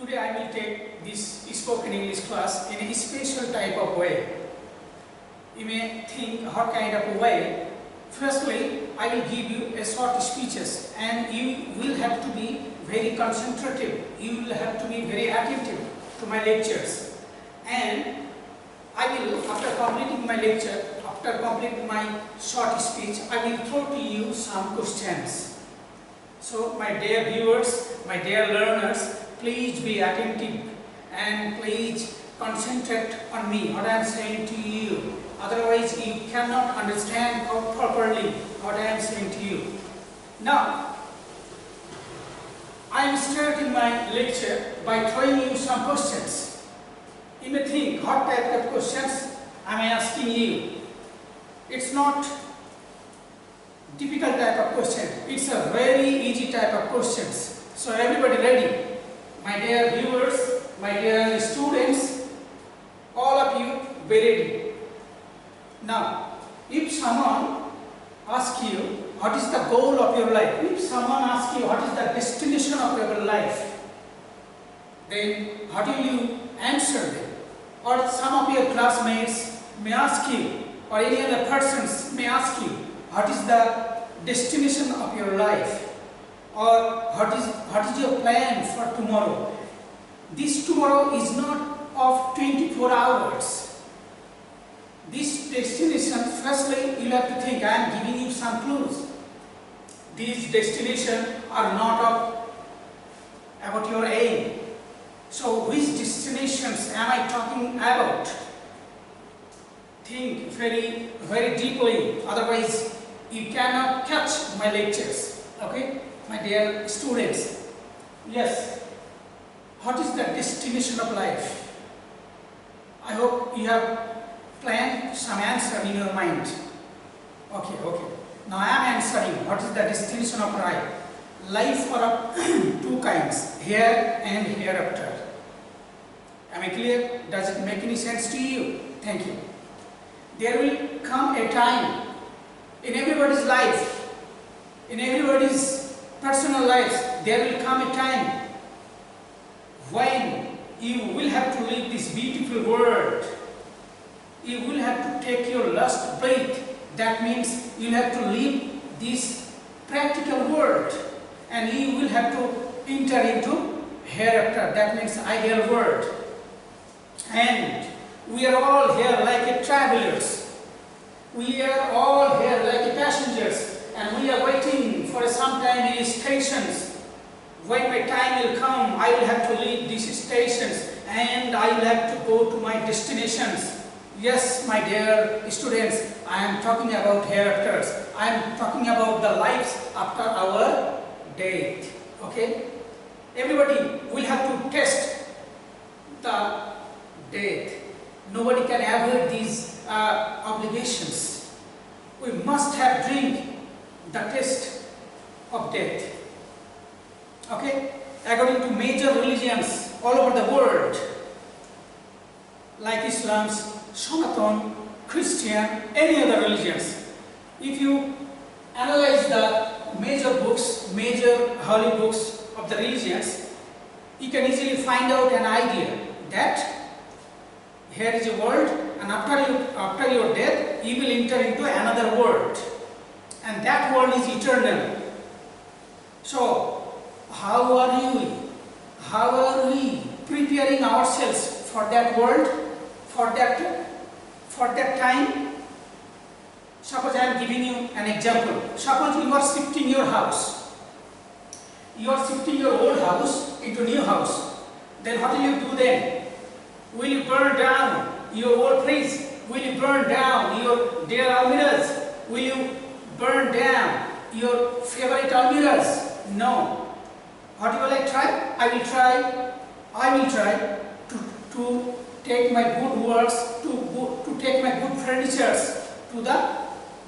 Today I will take this spoken English class in a special type of way. You may think what kind of a way. Firstly, I will give you a short speeches and you will have to be very concentrative. You will have to be very attentive to my lectures. And I will, after completing my lecture, after completing my short speech, I will throw to you some questions. So my dear viewers, my dear learners, please be attentive and please concentrate on me, what I am saying to you. Otherwise, you cannot understand properly what I am saying to you. Now, I am starting my lecture by throwing you some questions. You may think, what type of questions am I asking you? It's not difficult type of question. It's a very easy type of questions. So everybody ready? My dear viewers, my dear students, all of you be ready. Now, if someone asks you what is the goal of your life, if someone asks you what is the destination of your life, then how do you answer them? Or some of your classmates may ask you, or any other persons may ask you, what is the destination of your life? Or what is your plan for tomorrow? This tomorrow is not of 24 hours. This destination, firstly, you have to think, I am giving you some clues. These destinations are not about your aim. So which destinations am I talking about? Think very, very deeply, otherwise you cannot catch my lectures. Okay, my dear students. Yes, what is the destination of life? I hope you have planned some answer in your mind. Okay. Now I am answering, what is the destination of life? Life are of two kinds, here and hereafter. Am I clear? Does it make any sense to you? Thank you. There will come a time in everybody's life, in everybody's personal lives, there will come a time when you will have to leave this beautiful world. You will have to take your last breath. That means you will have to leave this practical world and you will have to enter into hereafter. That means ideal world. And we are all here like travelers. We are all here like passengers, and we are waiting for some time in stations. When my time will come, I will have to leave these stations and I will have to go to my destinations. Yes, my dear students, I am talking about hereafters. I am talking about the lives after our death. Okay? Everybody will have to test the death. Nobody can avoid these obligations. We must have drink the test of death. Okay? According to major religions all over the world, like Islam, Sanatan, Christian, any other religions, if you analyze the major books, major holy books of the religions, you can easily find out an idea that here is a world, and after your death, you will enter into another world, and that world is eternal. So, how are we preparing ourselves for that world, for that time? Suppose I am giving you an example. Suppose you are shifting your house. You are shifting your old house into new house. Then what will you do then? Will you burn down your old place? Will you burn down your dear almirahs? Will you burn down your favorite almirahs? No. What will I try? I will try to take my good works, to take my good furnitures to the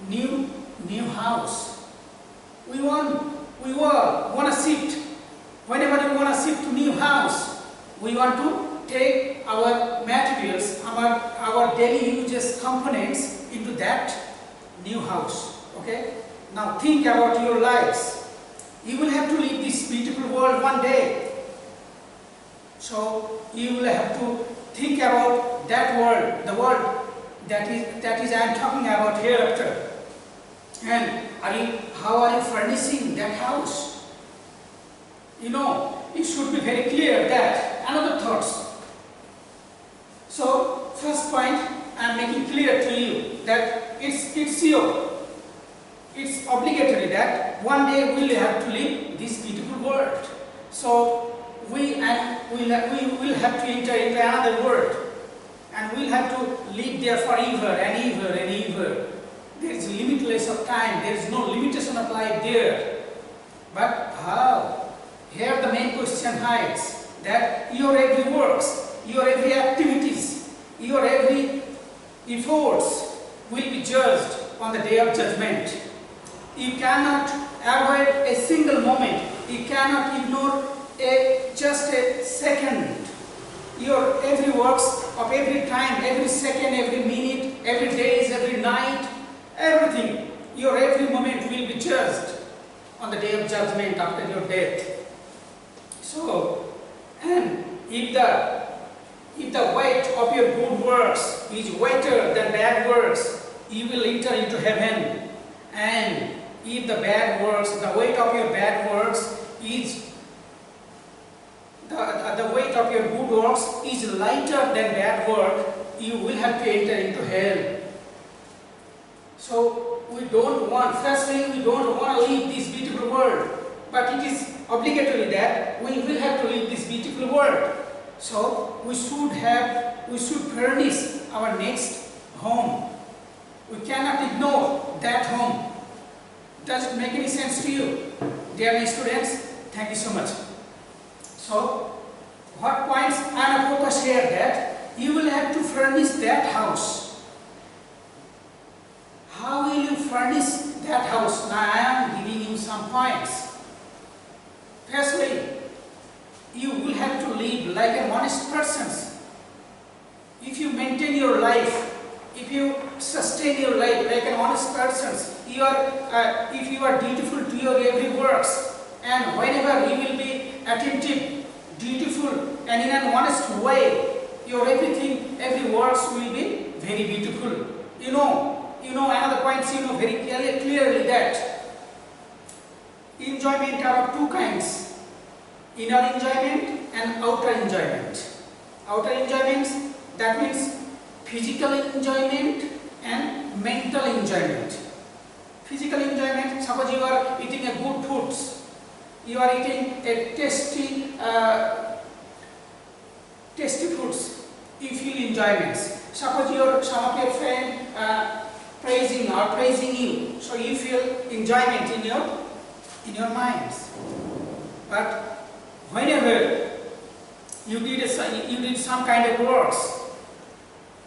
new house. We all want to shift. Whenever we want to shift to new house, we want to take our materials, our daily uses components into that new house. Okay? Now think about your lives. You will have to leave this beautiful world one day. So you will have to think about that world, the world that is I am talking about hereafter. And how are you furnishing that house? You know, it should be very clear that another thoughts. So first point I am making clear to you that it's obligatory that one day we will have to leave this beautiful world. So we will have to enter into another world, and we will have to live there forever and ever and ever. There is limitless of time. There is no limitation of life there. But how? Here the main question hides that your every works, your every activities, your every efforts will be judged on the day of judgment. You cannot avoid a single moment. You cannot ignore just a second. Your every works of every time, every second, every minute, every day, every night, everything, your every moment will be judged on the day of judgment after your death. So, and if the weight of your good works is weightier than bad works, you will enter into heaven. And if the bad works, the weight of your bad works is the weight of your good works is lighter than bad work, you will have to enter into hell. So we don't want, firstly we don't want to leave this beautiful world, but it is obligatory that we will have to leave this beautiful world. So we should furnish our next home. We cannot ignore that home. Does it make any sense to you? Dear students, thank you so much. So, what points I am focused here that you will have to furnish that house. How will you furnish that house? Now I am giving you some points. Firstly, you will have to live like an honest person. If you maintain your life, if you sustain your life like an honest person, if you are dutiful to your every works, and whenever you will be attentive, dutiful, and in an honest way, your everything, every works will be very beautiful. You know another point, very clearly that enjoyment are of two kinds: inner enjoyment and outer enjoyment. Outer enjoyment, that means physical enjoyment and mental enjoyment. Physical enjoyment, suppose you are eating a good foods, you are eating a tasty foods, you feel enjoyments. Suppose some of your friends praising you, so you feel enjoyment in your minds. But whenever you did some kind of works,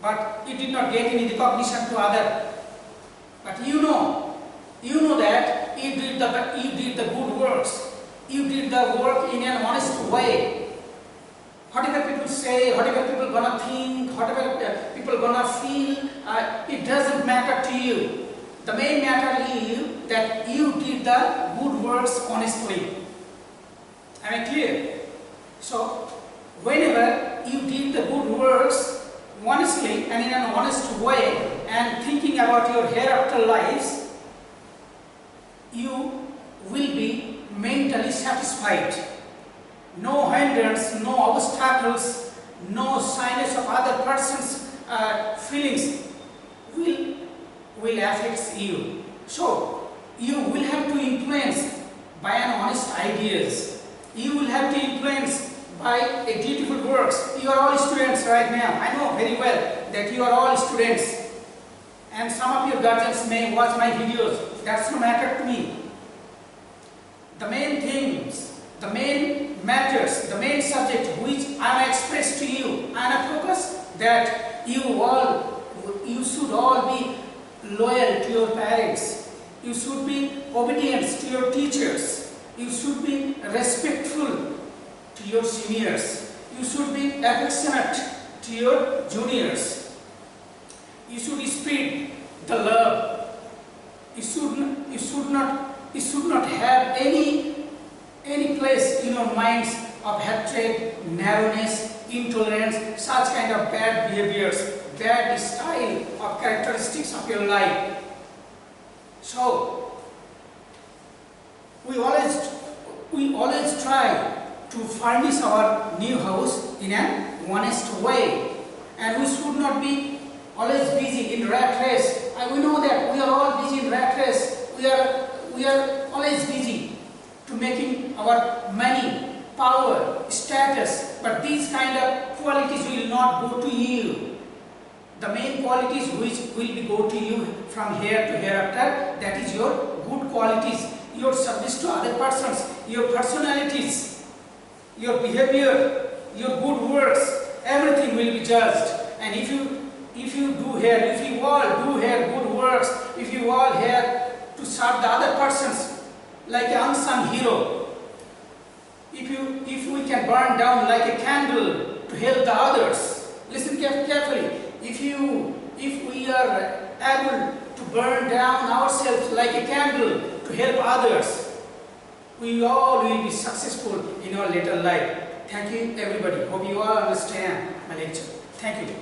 but you did not get any recognition to other, but you know that you did the good works, you did the work in an honest way. Whatever people say, whatever people gonna think, whatever people gonna feel, it doesn't matter to you. The main matter is that you did the good works honestly. Am I clear? So, whenever you did the good works honestly and in an honest way, and thinking about your hereafter lives, you will be mentally satisfied. No hindrance, no obstacles, no signs of other person's feelings will affect you. So, you will have to influence by an honest ideas. You will have to influence by a beautiful works. You are all students right now. I know very well that you are all students. And some of your guardians may watch my videos. That's no matter to me. The main things, the main matters, the main subject which I am express to you, I am focus that you should all be loyal to your parents. You should be obedient to your teachers. You should be respectful to your seniors. You should be affectionate to your juniors. You should spread the love. You should not have any place in your minds of hatred, narrowness, intolerance, such kind of bad behaviors, bad style of characteristics of your life. So, we always try to furnish our new house in an honest way, and we should not be always busy in rat race. And we know that we are all busy in rat race. We are always busy to making our money, power, status, but these kind of qualities will not go to you. The main qualities which will be go to you from here to hereafter, that is your good qualities, your service to other persons, your personalities, your behavior, your good works, everything will be judged. And if you do here, if you all do here good works, if you all here to serve the other persons like an unsung hero, if we can burn down like a candle to help the others, listen carefully. If we are able to burn down ourselves like a candle to help others, we all will be successful in our later life. Thank you everybody. Hope you all understand my lecture. Thank you.